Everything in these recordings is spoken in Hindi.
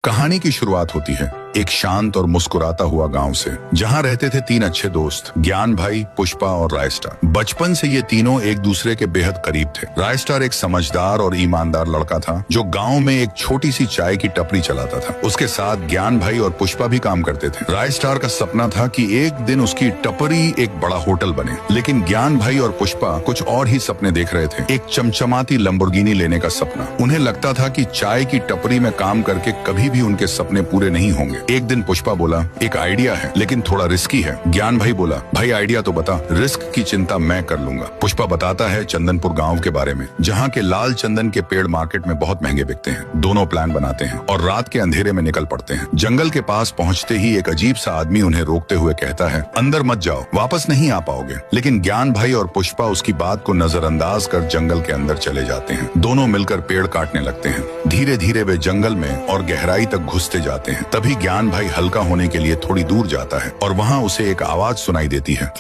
कहानी की शुरुआत होती है एक शांत और मुस्कुराता हुआ गांव से, जहां रहते थे तीन अच्छे दोस्त, ज्ञान भाई, पुष्पा और रायस्टार। बचपन से ये तीनों एक दूसरे के बेहद करीब थे। रायस्टार एक समझदार और ईमानदार लड़का था जो गांव में एक छोटी सी चाय की टपरी चलाता था। उसके साथ ज्ञान भाई और पुष्पा भी काम करते थे। रायस्टार का सपना था कि एक दिन उसकी टपरी एक बड़ा होटल बने, लेकिन ज्ञान भाई और पुष्पा कुछ और ही सपने देख रहे थे। एक चमचमाती लंबोर्गिनी लेने का सपना। उन्हें लगता था कि चाय की टपरी में काम करके कभी भी उनके सपने पूरे नहीं होंगे। एक दिन पुष्पा बोला, एक आइडिया है लेकिन थोड़ा रिस्की है। ज्ञान भाई बोला, भाई आइडिया तो बता। रिस्क की चिंता मैं कर लूंगा। पुष्पा बताता है चंदनपुर गांव के बारे में, जहां के लाल चंदन के पेड़ मार्केट में बहुत महंगे बिकते हैं। दोनों प्लान बनाते हैं और रात के अंधेरे में निकल पड़ते हैं। जंगल के पास पहुंचते ही एक अजीब सा आदमी उन्हें रोकते हुए कहता है, अंदर मत जाओ, वापस नहीं आ पाओगे। लेकिन ज्ञान भाई और पुष्पा उसकी बात को नजरअंदाज कर जंगल के अंदर चले जाते हैं। दोनों मिलकर पेड़ काटने लगते हैं। धीरे धीरे वे जंगल में और गहराई तक घुसते जाते हैं। तभी ज्ञान भाई हल्का होने के लिए थोड़ी दूर जाता है और वहाँ उसे एक आवाज सुनाई देती है।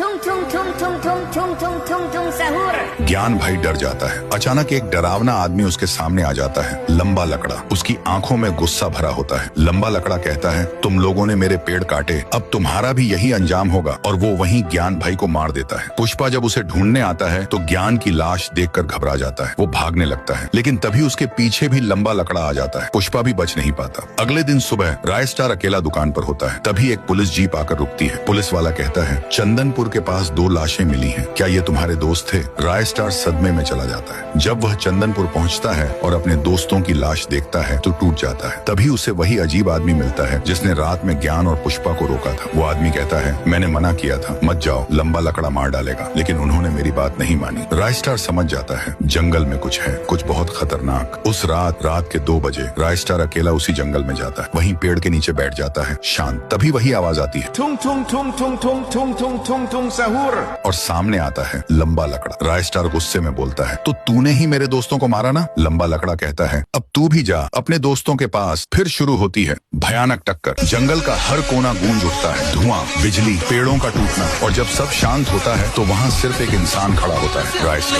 ज्ञान भाई डर जाता है। अचानक एक डरावना आदमी उसके सामने आ जाता है, लंबा लकड़ा। उसकी आंखों में गुस्सा भरा होता है। लंबा लकड़ा कहता है, तुम लोगों ने मेरे पेड़ काटे, अब तुम्हारा भी यही अंजाम होगा। और वो वहीं ज्ञान भाई को मार देता है। पुष्पा जब उसे ढूंढने आता है तो ज्ञान की लाश देखकर घबरा जाता है। वो भागने लगता है, लेकिन तभी उसके पीछे भी लंबा लकड़ा आ जाता है। पुष्पा भी बच नहीं पाता। अगले दिन सुबह रायस्टार अकेला दुकान पर होता है। तभी एक पुलिस जीप आकर रुकती है। पुलिस वाला कहता है, चंदनपुर के पास 2 लाशें मिली हैं, क्या ये तुम्हारे दोस्त थे? रायस्टार सदमे में चला जाता है। जब वह चंदनपुर पहुंचता है और अपने दोस्तों की लाश देखता है तो टूट जाता है। तभी उसे वही अजीब आदमी मिलता है जिसने रात में ज्ञान और पुष्पा को रोका था। वो आदमी कहता है, मैंने मना किया था, मत जाओ, लंबा लकड़ा मार डालेगा, लेकिन उन्होंने मेरी बात नहीं मानी। रायस्टार समझ जाता है जंगल में कुछ है, कुछ बहुत खतरनाक। उस रात के 2 बजे रायस्टार अकेला उसी जंगल में जाता है। वहीं पेड़ के नीचे बैठ जाता है, शांत। तभी वही आवाज आती है, ठुंग ठुंग ठुंग ठुंग ठुंग ठुंग ठुंग ठुंग ठुंग सहूर। और सामने आता है लंबा लकड़ा। रायस्टार गुस्से में बोलता है, तो तूने ही मेरे दोस्तों को मारा ना? लंबा लकड़ा कहता है, अब तू भी जा अपने दोस्तों के पास। फिर शुरू होती है भयानक टक्कर। जंगल का हर कोना गूंज उठता है, धुआं, बिजली, पेड़ों का टूटना। और जब सब शांत होता है तो वहाँ सिर्फ एक इंसान खड़ा होता है, रायस्टार।